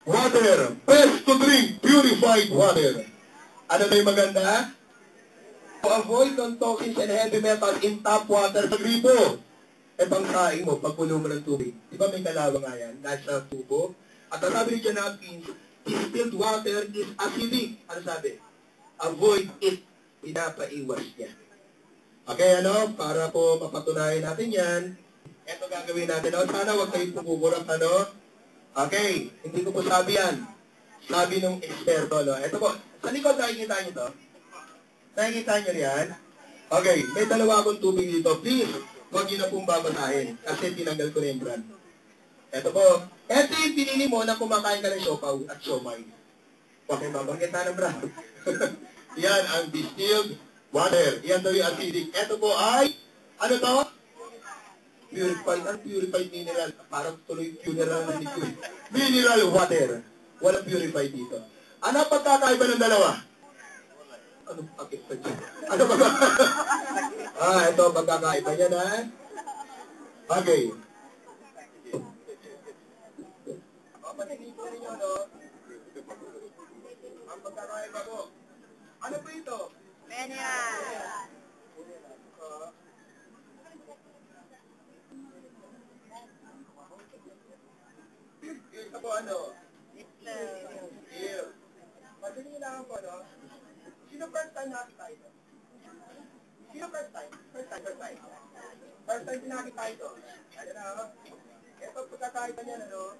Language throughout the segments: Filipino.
water. Best to drink, purified water. Ano na yung maganda? To avoid non-toxins and heavy metals in tap water sa gripo. E bang saing mo, pagpulo mo ng tubig. Di ba may kalawang nga yan? Nasa tubo. At ang sabi ni John Hopkins, distilled water is acidic. Ano sabi? Avoid it. Pinapaiwas niya. Okay, ano? Para po mapatunayan natin yan, ito gagawin natin. No? Sana huwag kayong pumugurap, ano? Okay, hindi ko po sabi yan. Sabi nung eksperto, no? Ito po, sa likod nakikita nyo to? Nakikita nyo yan? Okay, may dalawa akong tubig dito. Please, huwag nyo na pong babasahin kasi tinanggal ko na yung brand. Ito po, ito yung pinili mo na kumakain ka ng siopaw at siomay. Huwag kayong babanggit na ng brand. Yan ang distilled water. Yan daw yung acidic. Ito po ay, ano to? Purified, unpurified mineral. Parang tuloy funeral na liquid. Mineral water. Walang purified dito. Ano pagkakaiba ng dalawa? Anong pakit pa dyan? Ano ba ba? Ito pagkakaiba niya na. Okay. Papanigin ko rin yun, no? Ang pagkakaiba ko. Ano po ito? Mineral. Ito po ano? Here. Madali lang po, no? Sino first time nakita ito? Sino first time? First time nakita ito. Ayan na, no? Ito pagkakaiba niya, ano?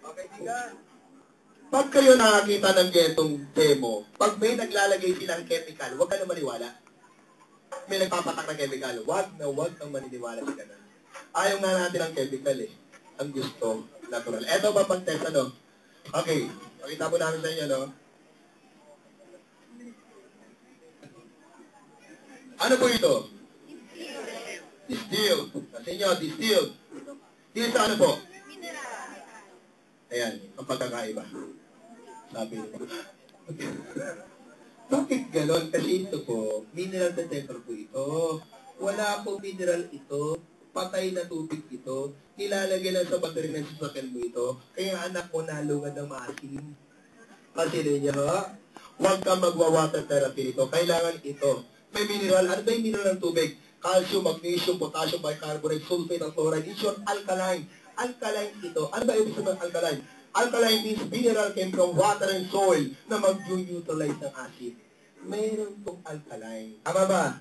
Okay, tingnan. Pag kayo nakakita ng getong demo, pag may naglalagay silang chemical, huwag ka na maniwala. May nagpapatak ng chemical, huwag kang maniniwala sa ganun. Ayaw nga natin ang chemical eh. Ang gusto, natural. Eto ba pag-test, ano? Okay, pakita po namin sa inyo, no? Ano po ito? Distilled. Sa inyo, distilled. Dito sa ano po? Ayan, ang pagkakaiba. Sabi nito. Bakit ganon? Kasi ito po, mineral detector po ito. Wala pong mineral ito. Patay na tubig ito. Nilalagay lang sa battery ng sasakyan mo ito. Kaya anak mo nalungad ng maasin. Kasi ninyo, huwag kang magwa-water therapy nito. Kailangan ito. May mineral. Ano ba yung mineral ng tubig? Calcium, magnesium, potassium, bicarbonate, sulfate, and chloride. It's your alkaline. Alkaline ito. Ano ba ibig sabihin ng alkaline? Alkaline means mineral came from water and soil na mag-neutralize ng acid. Mayroon pong alkaline. Tama ba?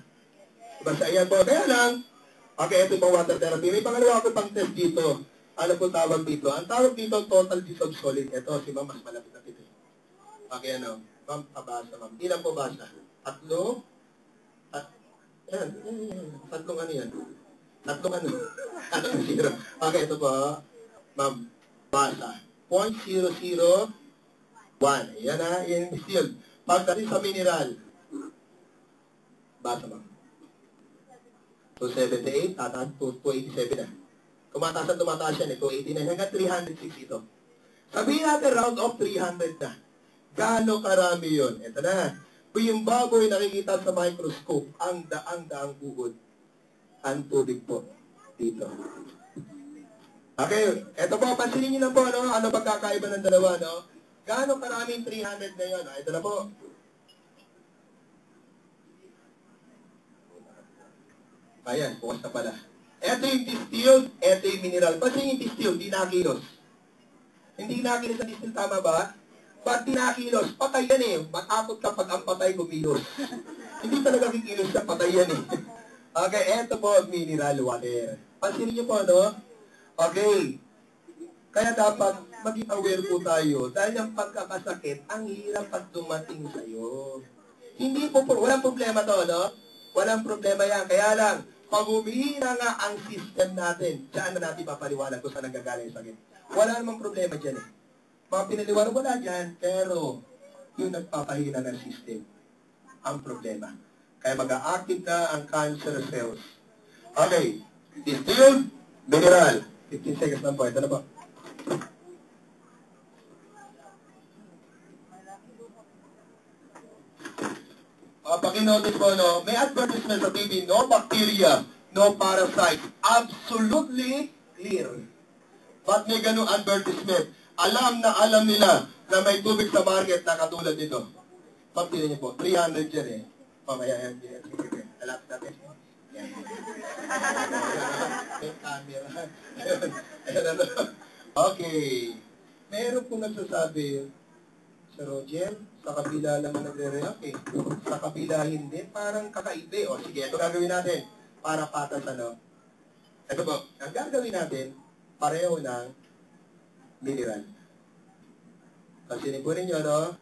Basta ayan po. Kaya lang, okay, ito pong water therapy. May pangalawa ko pang test dito. Ano po tawag dito? Ang tawag dito, total dissolved solid. Ito, si ma'am, mas malapit na dito. Okay, ano? Ma'am, pabasa, ma'am. Ilan po basa? Tatlo? Yan. Tatlong ano yan? Tatlong ano? Tatlong zero. Okay, ito po. Ma'am, basa. 0.001. Yan na, yan yung distilled. Pagdating sa mineral, basa, ma'am. 278, tataas 287 na. Tumataas yan, 289 hanggang 306 ito. Sabihin natin round of 300 na. Gaano karami yun? Ito na. Kung yung baboy nakikita sa microscope, ang daang buod, ang tubig po dito. Okay, ito po, pansinin nyo na po, no? Ano pagkakaiba ng dalawa, no? Gaano karaming 300 na yun? Ito na po. Ayan, bukas na pala. Ito yung distilled, ito yung mineral. Kasi yung distilled, di nakilos. Hindi nakilos ang distilled, tama ba? Ba't di nakilos? Patay yan eh. Matakot kapag ang patay kumilos. Hindi talaga kikilos sa patay yan eh. Okay, ito po ang mineral water. Pansinin niyo po, no? Okay. Kaya dapat maging aware po tayo dahil ang pagkakasakit, ang hirap pag dumating sa'yo. Hindi po, walang problema to, no? Walang problema yan. Kaya lang, pag humihina nga ang system natin, saan na natin papaliwanag kung saan nanggagaling yung sakit. Wala namang problema dyan eh. Mga pinaliwanag wala dyan, pero yung nagpapahina ng system, ang problema. Kaya mag-a-active na ang cancer cells. Okay. Distilled, mineral. 15 seconds lang po. Ito na po. Paki-notice po, no? May advertisement sa TV, no bacteria, no parasite. Absolutely clear. Ba't may ganung advertisement? Alam na alam nila na may tubig sa market na katulad nito. Ma'am, tingnan niyo po, 300 yan eh. Mamaya yan. Alapit natin. Yan. May camera. Ayan, ano. Okay. Meron po nagsasabi, Sir Roger, sa kabila naman nagre-react eh. Sa kabila hindi, parang kakaiba. O sige, ito gagawin natin. Para patas ano. Ito po, ang gagawin natin, pareho ng mineral. Kasi po ninyo, no?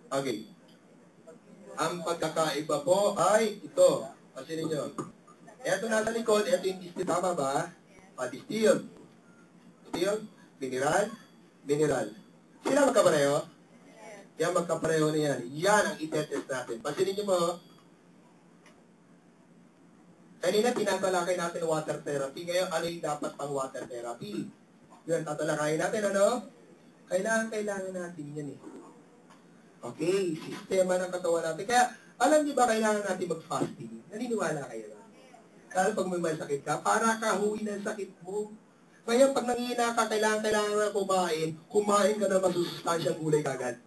Okay. Ang pagkakaiba po ay ito. Kasi ninyo. Ito nasa likod, ito yung distill. Tama ba? Distill. Distill. Mineral. Mineral. Sila magkapareho? Yan, magkapareho na yan. Yan ang itetest natin. Pansinin niyo mo. Kanina, tinatalakay natin water therapy. Ngayon, ano yung dapat pang water therapy? Yan, tatalakayin natin, ano? Kailangan natin yan eh. Okay, sistema ng katawan natin. Kaya, alam niyo ba kailangan natin mag-fasting? Naniniwala kayo na? Kaya pag may sakit ka, para kahuwi ng sakit mo. Ngayon, pag nangihina ka, kailangan na kumain ka na masusustansyang gulay kagad.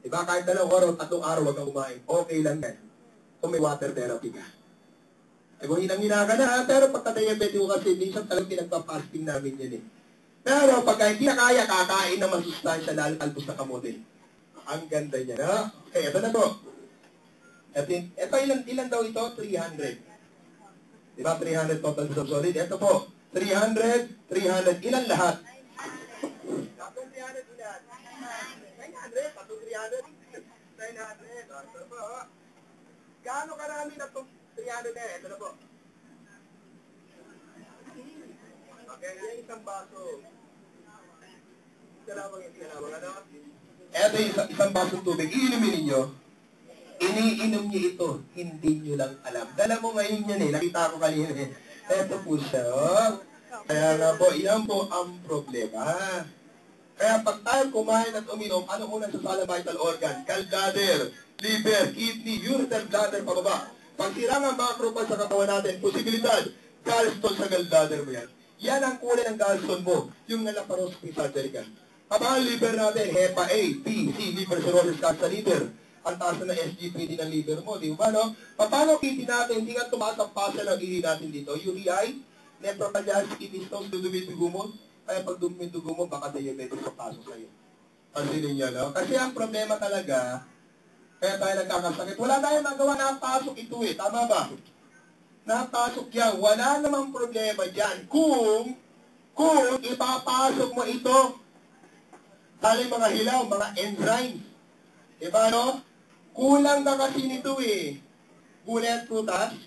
Diba? Kahit 2 araw, 3 araw, wag kang kumain. Okay lang yan. Kung may water therapy ka. Kung hinang-hina ka na, pero pagka-diabetic ko kasi, minsan talagang pinagpa-fasting namin yan eh. Pero pagka hindi na kaya, kakain na masustansya, lalo talbos na kamote. Ang ganda niya, no? Okay, ito na po. Ito ilan daw ito? 300. Diba? 300 total solid. Ito po. 300. Ilan lahat? Tatong 300 ilan? 900. Tatong 300. 900. Ito po. Gaano karami na itong 300 na? Ito na po. Okay, yan isang baso. Kalawang, ano? Ito yung isang basong tubig. Iinumin ninyo. Iniinom niyo ito. Hindi niyo lang alam. Dala mo ngayon yan eh. Nakita ko kanina eh. Ito po siya. Kaya nga po, iyan po ang problema. Kaya pag tayo kumain at uminom, ano unang sasala vital organ? Gallbladder, liver, kidney, ureter, bladder, pababa. Pag sira ng macrophage sa katawan natin, posibilidad, gallstone sa gallbladder mo yan. Yan ang kulay ng gallstone mo, yung nalaparoscopy surgery ka. Kapag liver natin, HEPA A, B, C, liver cirrhosis ka sa liver. Ang taas na SGPD ng liver mo, di ba, no? Paano kiti natin, hindi nga tumaas ang pasa ng ihi natin dito. UTI, nephrocalciasis, kidney stones, dudumi dugo mo. Kaya pag dumi dugo mo, baka diabetes sa paso sa'yo. Pansinin niyo, no? Kasi ang problema talaga, kaya tayo nagkakasakit. Wala tayong magawa, napasok ito eh. Tama ba? Napasok yan. Wala namang problema dyan. Kung ipapasok mo ito, tali mga hilaw, mga enzymes. Diba, no? Kulang na kasi nito eh. Gulay at prutas.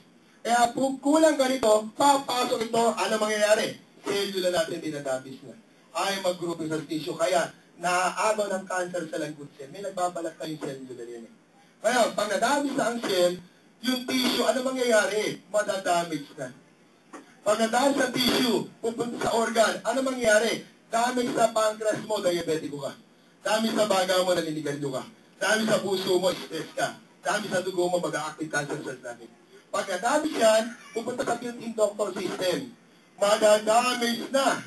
Kaya kulang ka nito, papasok ito, ano mangyayari? Cellula natin dinadabis na. Ay mag-group sa tissue. Kaya, naaagaw ng cancer sa good cell. May nagbabalat na yung cellula yan eh. Kaya, pag nadabis na ang cell, yung tissue, ano mangyayari? Madadamage na. Pag nadabis sa tissue, pupunta sa organ, ano mangyayari? Damage sa pancreas mo, diabetic ka. Damage sa baga mo, naninigarilyo ka. Dami sa puso mo, stress ka. Dami sa dugo mo, mag-active cancer cells natin. Pag nadamage yan, pupunta sa built-in doctor system. Madadamage na.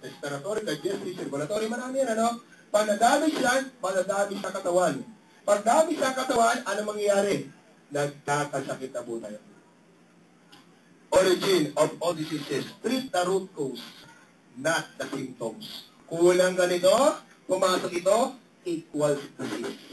Respiratory, digestive, circulatory, marami yan, ano? Pag nadamage yan, madadamage sa katawan. Pag damage sa katawan, ano mangyayari? Nagkakasakit na po tayo. Origin of all diseases. Treat the root cause, not the symptoms. Kulang ganito, pumasok ito, equals disease.